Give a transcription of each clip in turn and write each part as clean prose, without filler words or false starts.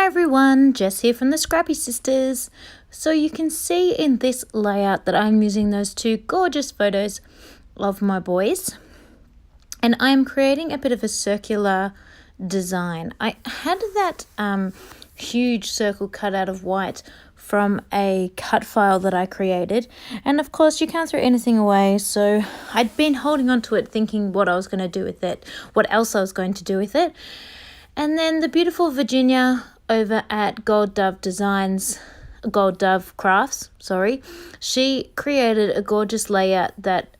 Hi everyone, Jess here from the Scrappy Sisters. So you can see in this layout that I'm using those two gorgeous photos of my boys. And I'm creating a bit of a circular design. I had that huge circle cut out of white from a cut file that I created. And of course you can't throw anything away. So I'd been holding on to it thinking what I was going to do with it, what else I was going to do with it. And then the beautiful Virginia over at Gold Dove Crafts, she created a gorgeous layout that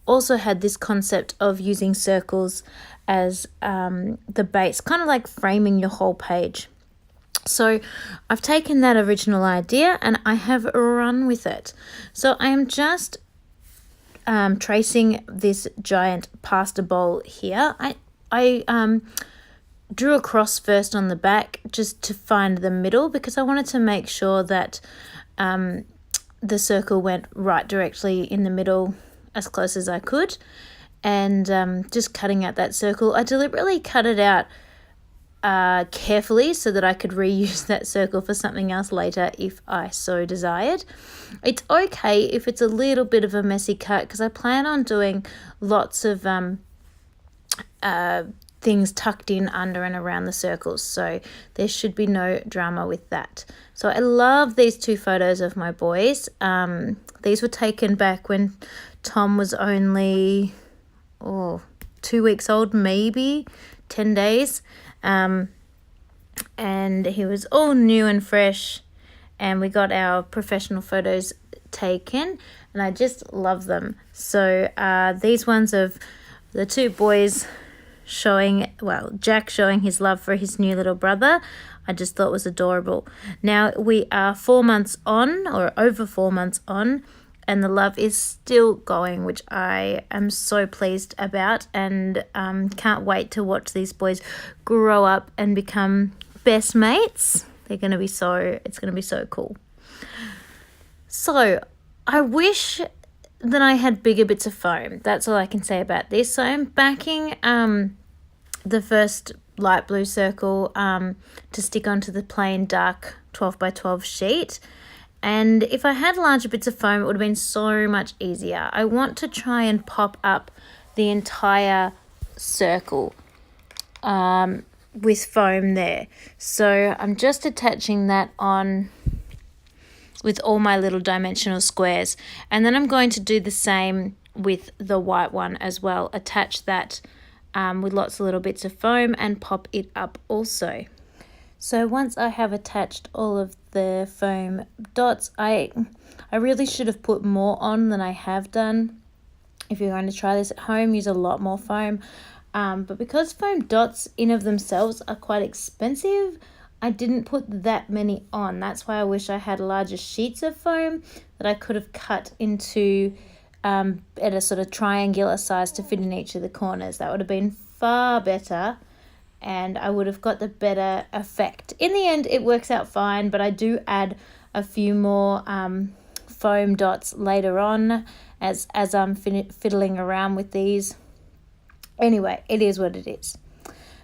also had this concept of using circles as the base, kind of like framing your whole page. So I've taken that original idea and I have run with it. So I am just tracing this giant pasta bowl here. I drew a cross first on the back just to find the middle because I wanted to make sure that the circle went right directly in the middle as close as I could, and just cutting out that circle. I deliberately cut it out carefully so that I could reuse that circle for something else later if I so desired. It's okay if it's a little bit of a messy cut because I plan on doing lots of things tucked in under and around the circles, so there should be no drama with that. So I love these two photos of my boys. These were taken back when Tom was only 2 weeks old, maybe 10 days, and he was all new and fresh, and we got our professional photos taken and I just love them. So these ones of the two boys Jack showing his love for his new little brother, I just thought was adorable. Now we are 4 months on, or over 4 months on, and the love is still going, which I am so pleased about, and can't wait to watch these boys grow up and become best mates. It's going to be so cool. So I wish that I had bigger bits of foam. That's all I can say about this. So I'm backing the first light blue circle to stick onto the plain dark 12 by 12 sheet. And if I had larger bits of foam, it would have been so much easier. I want to try and pop up the entire circle with foam there. So I'm just attaching that on with all my little dimensional squares, and then I'm going to do the same with the white one as well. Attach that with lots of little bits of foam and pop it up also. So once I have attached all of the foam dots, I really should have put more on than I have done. If you're going to try this at home, use a lot more foam, but because foam dots in of themselves are quite expensive, I didn't put that many on. That's why I wish I had larger sheets of foam that I could have cut into at a sort of triangular size to fit in each of the corners. That would have been far better and I would have got the better effect. In the end, it works out fine, but I do add a few more foam dots later on as I'm fiddling around with these. Anyway, it is what it is.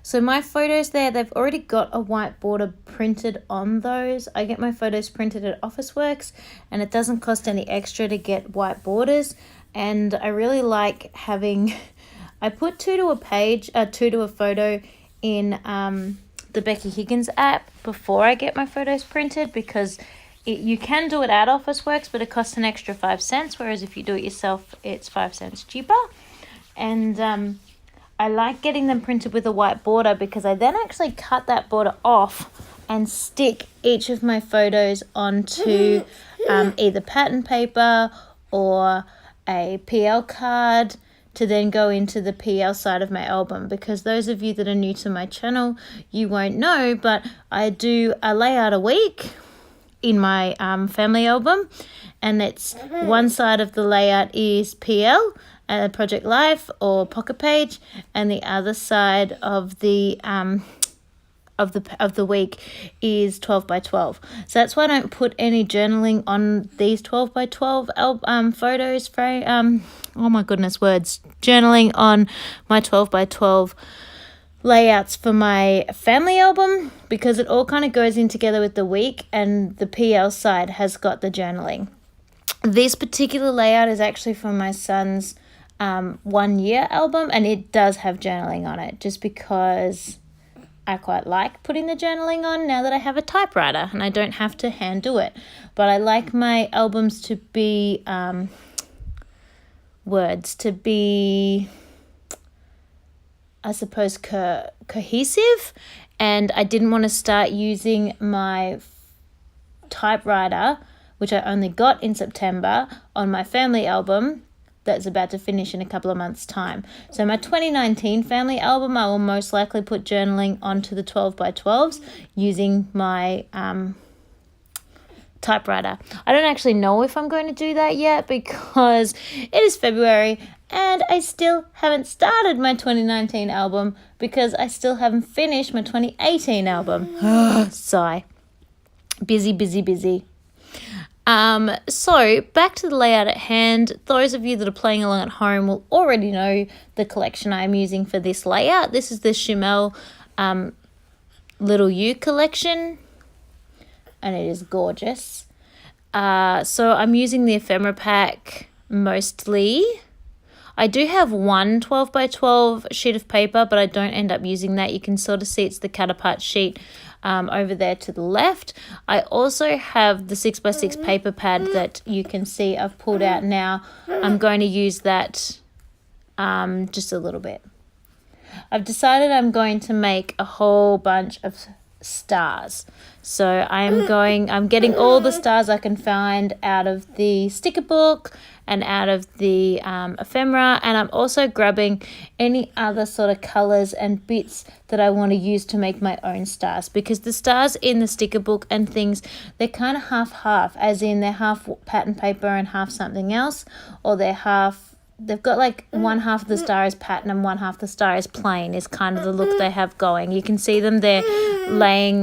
So my photos there, they've already got a white border printed on those. I get my photos printed at Officeworks and it doesn't cost any extra to get white borders. And I really like having, I put 2 to a photo in the Becky Higgins app before I get my photos printed, because you can do it at Officeworks, but it costs an extra 5 cents. Whereas if you do it yourself, it's 5 cents cheaper. And I like getting them printed with a white border because I then actually cut that border off and stick each of my photos onto either pattern paper or a PL card to then go into the PL side of my album. Because those of you that are new to my channel, you won't know, but I do a layout a week in my family album, and it's one side of the layout is PL, Project Life or Pocket Page, and the other side of the week is 12 by 12. So that's why I don't put any journaling on these 12 by 12 photos. Journaling on my 12 by 12 layouts for my family album because it all kind of goes in together with the week, and the PL side has got the journaling. This particular layout is actually for my son's 1 year album, and it does have journaling on it just because I quite like putting the journaling on now that I have a typewriter and I don't have to hand do it. But I like my albums to be I suppose cohesive, and I didn't want to start using my typewriter, which I only got in September, on my family album that's about to finish in a couple of months' time. So my 2019 family album, I will most likely put journaling onto the 12x12s using my typewriter. I don't actually know if I'm going to do that yet because it is February and I still haven't started my 2019 album because I still haven't finished my 2018 album. Sigh. Busy. So back to the layout at hand. Those of you that are playing along at home will already know the collection I am using for this layout. This is the Shimelle Little You Collection, and it is gorgeous. So I'm using the ephemera pack mostly. I do have one 12x12 sheet of paper, but I don't end up using that. You can sort of see it's the cut apart sheet over there to the left. I also have the 6x6 paper pad that you can see I've pulled out now. I'm going to use that just a little bit. I've decided I'm going to make a whole bunch of stars. So I'm getting all the stars I can find out of the sticker book and out of the ephemera, and I'm also grabbing any other sort of colors and bits that I want to use to make my own stars, because the stars in the sticker book and things, they're kind of half, as in they're half pattern paper and half something else, or they've got like one half of the star is pattern and one half of the star is plain, is kind of the look they have going. You can see them there laying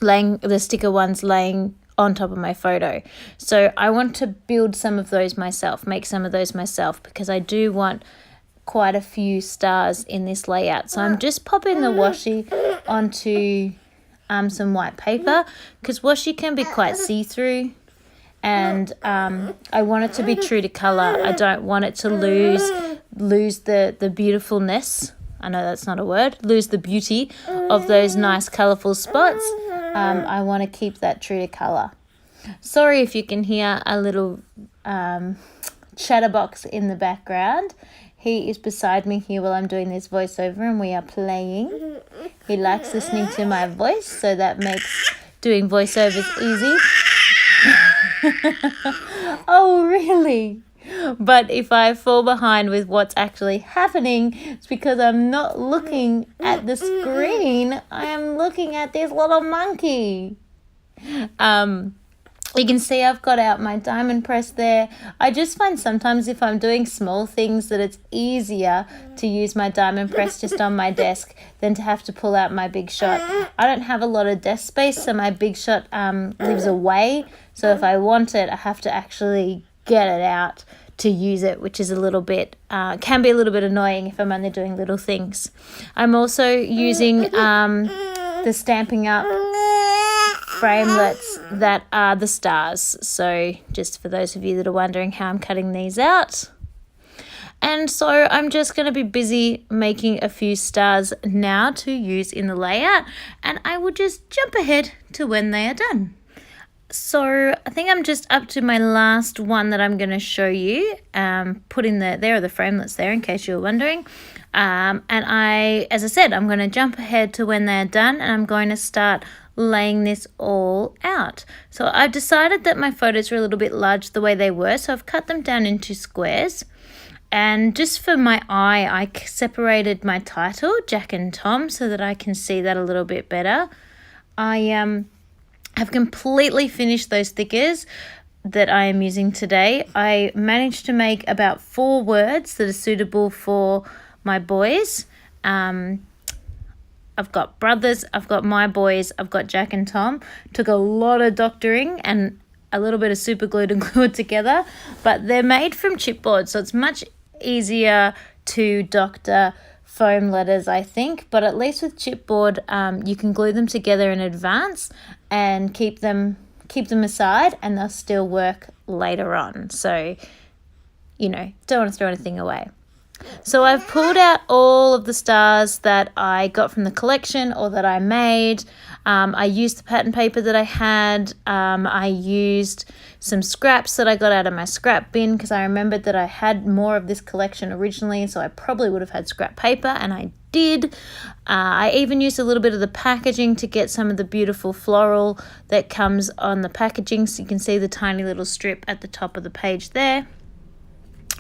the sticker ones laying on top of my photo. So I want to build some of those myself, make some of those myself, because I do want quite a few stars in this layout. So I'm just popping the washi onto some white paper, because washi can be quite see-through, and I want it to be true to color. I don't want it to lose the beautifulness. I know that's not a word. Lose the beauty of those nice colorful spots. I want to keep that true to color. Sorry if you can hear a little chatterbox in the background. He is beside me here while I'm doing this voiceover and we are playing. He likes listening to my voice, so that makes doing voiceovers easy. Oh, really? But if I fall behind with what's actually happening, it's because I'm not looking at the screen. I am looking at this little monkey. You can see I've got out my diamond press there. I just find sometimes if I'm doing small things that it's easier to use my diamond press just on my desk than to have to pull out my Big Shot. I don't have a lot of desk space, so my Big Shot lives away. So if I want it, I have to actually get it out to use it, which is a little bit, can be a little bit annoying if I'm only doing little things. I'm also using the Stampin' Up! Framelits that are the stars. So just for those of you that are wondering how I'm cutting these out. And so I'm just going to be busy making a few stars now to use in the layout, and I will just jump ahead to when they are done. So I think I'm just up to my last one that I'm going to show you. Putting there are the framelits there in case you were wondering. And as I said, I'm going to jump ahead to when they're done, and I'm going to start laying this all out. So I've decided that my photos were a little bit large the way they were, so I've cut them down into squares. And just for my eye, I separated my title, Jack and Tom, so that I can see that a little bit better. I have completely finished those stickers that I am using today. I managed to make about 4 words that are suitable for my boys. I've got brothers, I've got my boys, I've got Jack and Tom. Took a lot of doctoring and a little bit of super glue to glue it together, but they're made from chipboard, so it's much easier to doctor foam letters, I think, but at least with chipboard, you can glue them together in advance and keep them aside, and they'll still work later on. So, you know, don't want to throw anything away. So I've pulled out all of the stars that I got from the collection or that I made. I used the pattern paper that I had. I used some scraps that I got out of my scrap bin because I remembered that I had more of this collection originally, so I probably would have had scrap paper, and I did. I even used a little bit of the packaging to get some of the beautiful floral that comes on the packaging, so you can see the tiny little strip at the top of the page there.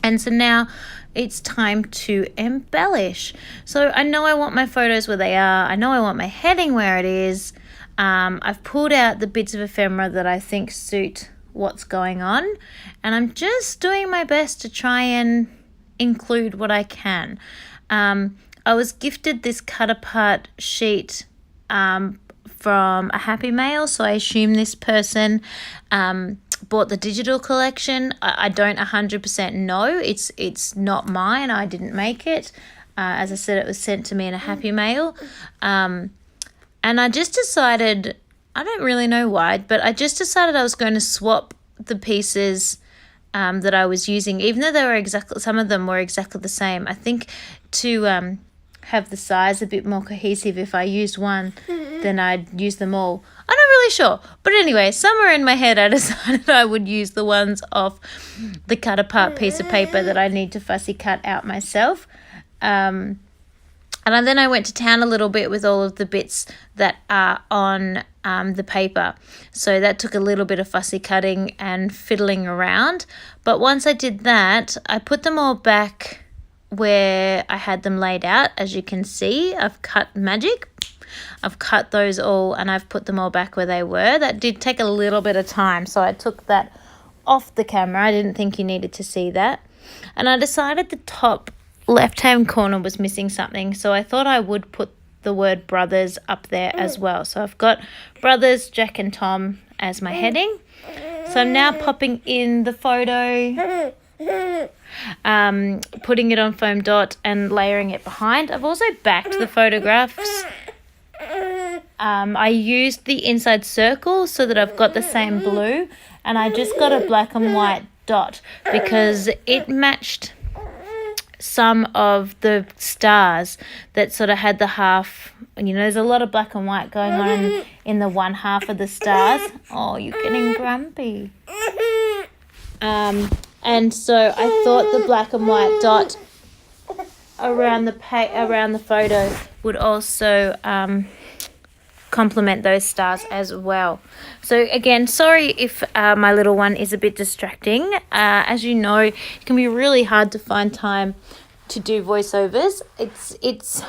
And so now it's time to embellish. So I know I want my photos where they are. I know I want my heading where it is. I've pulled out the bits of ephemera that I think suit what's going on. And I'm just doing my best to try and include what I can. I was gifted this cut apart sheet from a Happy Mail. So I assume this person bought the digital collection. I don't 100% know. It's not mine. I didn't make it. As I said, it was sent to me in a Happy Mail. And I just decided, I don't really know why, but I just decided I was going to swap the pieces that I was using, even though they were some of them were exactly the same. I think to have the size a bit more cohesive, if I used one, then I'd use them all. I'm not really sure. But anyway, somewhere in my head I decided I would use the ones off the cut apart piece of paper that I need to fussy cut out myself. And then I went to town a little bit with all of the bits that are on the paper. So that took a little bit of fussy cutting and fiddling around. But once I did that, I put them all back where I had them laid out. As you can see, I've cut magic. I've cut those all and I've put them all back where they were. That did take a little bit of time, so I took that off the camera. I didn't think you needed to see that. And I decided the top left-hand corner was missing something, so I thought I would put the word brothers up there as well. So I've got brothers, Jack and Tom as my heading. So I'm now popping in the photo, putting it on foam dot and layering it behind. I've also backed the photographs. I used the inside circle so that I've got the same blue, and I just got a black and white dot because it matched some of the stars that sort of had the half, you know, there's a lot of black and white going on in the one half of the stars. Oh, you're getting grumpy. And so I thought the black and white dot around the photo would also complement those stars as well. So again, sorry if my little one is a bit distracting. As you know, it can be really hard to find time to do voiceovers. It's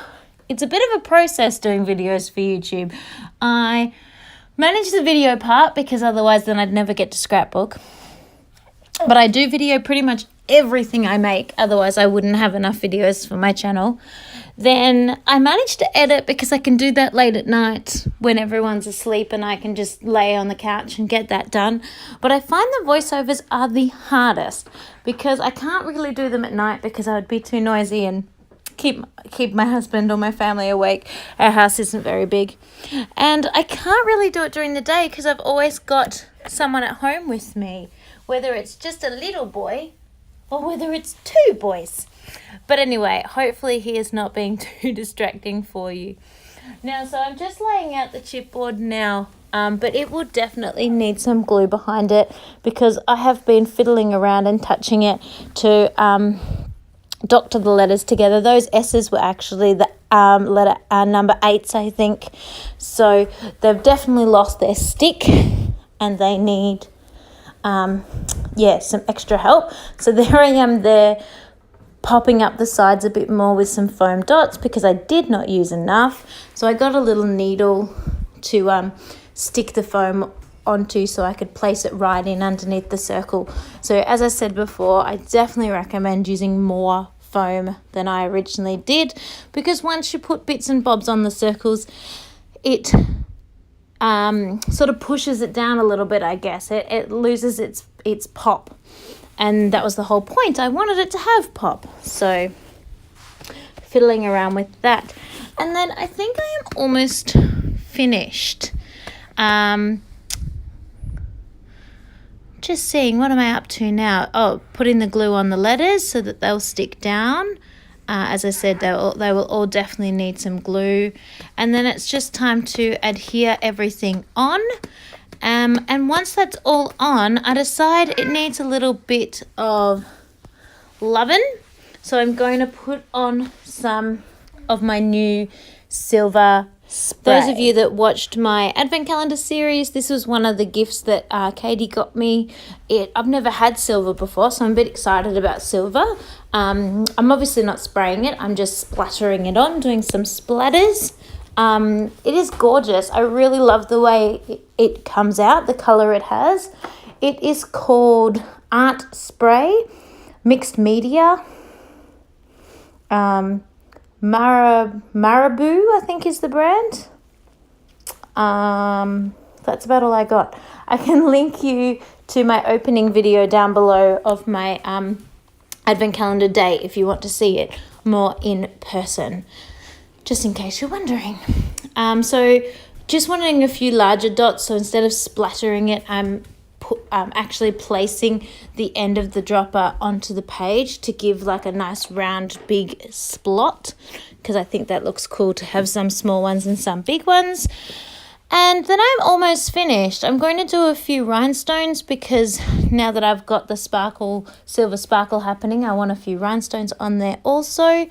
a bit of a process doing videos for YouTube. I manage the video part because otherwise then I'd never get to Scrapbook. But I do video pretty much everything I make, otherwise I wouldn't have enough videos for my channel. Then I manage to edit because I can do that late at night when everyone's asleep and I can just lay on the couch and get that done. But I find the voiceovers are the hardest because I can't really do them at night because I would be too noisy and keep my husband or my family awake. Our house isn't very big. And I can't really do it during the day because I've always got someone at home with me, whether it's just a little boy or whether it's two boys. But anyway, hopefully he is not being too distracting for you. Now, so I'm just laying out the chipboard now, but it will definitely need some glue behind it because I have been fiddling around and touching it to doctor the letters together. Those S's were actually the letter number 8s, I think. So they've definitely lost their stick and they need some extra help. So there I am there, popping up the sides a bit more with some foam dots because I did not use enough. So I got a little needle to stick the foam onto so I could place it right in underneath the circle. So as I said before, I definitely recommend using more foam than I originally did because once you put bits and bobs on the circles, it sort of pushes it down a little bit, I guess. It loses its pop. And that was the whole point. I wanted it to have pop. So fiddling around with that. And then I think I am almost finished. Just seeing, what am I up to now? Oh, putting the glue on the letters so that they'll stick down. As I said, they will all definitely need some glue. And then it's just time to adhere everything on. And once that's all on, I decide it needs a little bit of loving. So I'm going to put on some of my new silver spray. Those of you that watched my advent calendar series, this was one of the gifts that Katie got me. I've never had silver before, so I'm a bit excited about silver. I'm obviously not spraying it, I'm just splattering it on, doing some splatters. It is gorgeous. I really love the way it comes out, the colour it has. It is called Art Spray Mixed Media. Marabou, I think, is the brand. That's about all I got. I can link you to my opening video down below of my advent calendar day if you want to see it more in person, just in case you're wondering. So just wanting a few larger dots, so instead of splattering it, I'm actually placing the end of the dropper onto the page to give like a nice round big splot, because I think that looks cool to have some small ones and some big ones. And then I'm almost finished. I'm going to do a few rhinestones because now that I've got the silver sparkle happening, I want a few rhinestones on there also.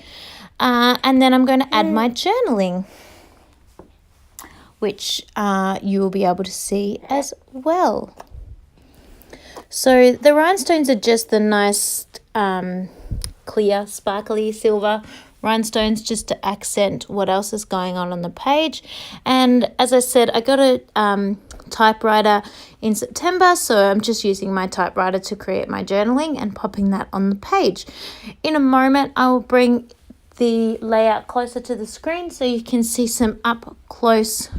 And then I'm going to add my journaling, which you will be able to see as well. So the rhinestones are just the nice clear, sparkly silver rhinestones, just to accent what else is going on the page. And as I said, I got a typewriter in September, so I'm just using my typewriter to create my journaling and popping that on the page. In a moment, I will bring the layout closer to the screen so you can see some up close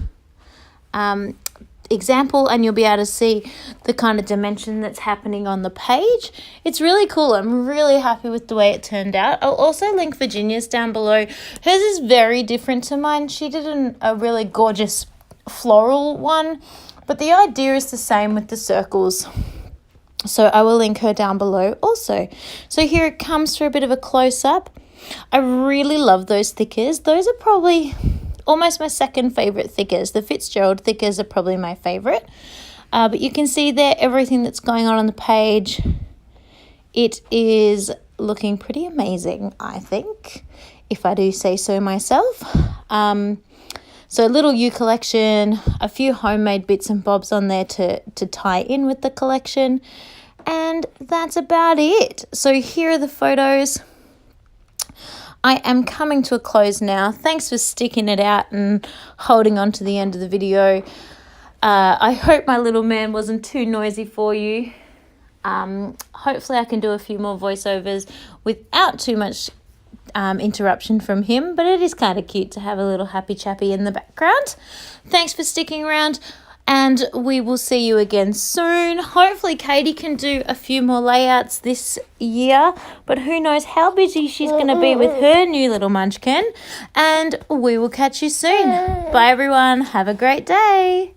example, and you'll be able to see the kind of dimension that's happening on the page. It's really cool. I'm really happy with the way it turned out. I'll also link Virginia's down below. Hers is very different to mine. She did a really gorgeous floral one, but the idea is the same with the circles. So I will link her down below also. So here it comes for a bit of a close-up. I really love those thickers. Those are probably almost my second favorite thickers. The Fitzgerald thickers are probably my favorite. But you can see there everything that's going on the page. It is looking pretty amazing, I think, if I do say so myself. So Little You Collection, a few homemade bits and bobs on there to tie in with the collection. And that's about it. So here are the photos. I am coming to a close now. Thanks for sticking it out and holding on to the end of the video. I hope my little man wasn't too noisy for you. Hopefully I can do a few more voiceovers without too much interruption from him, but it is kind of cute to have a little happy chappy in the background. Thanks for sticking around, and we will see you again soon. Hopefully Katie can do a few more layouts this year, but who knows how busy she's going to be with her new little munchkin. And we will catch you soon. Bye everyone. Have a great day.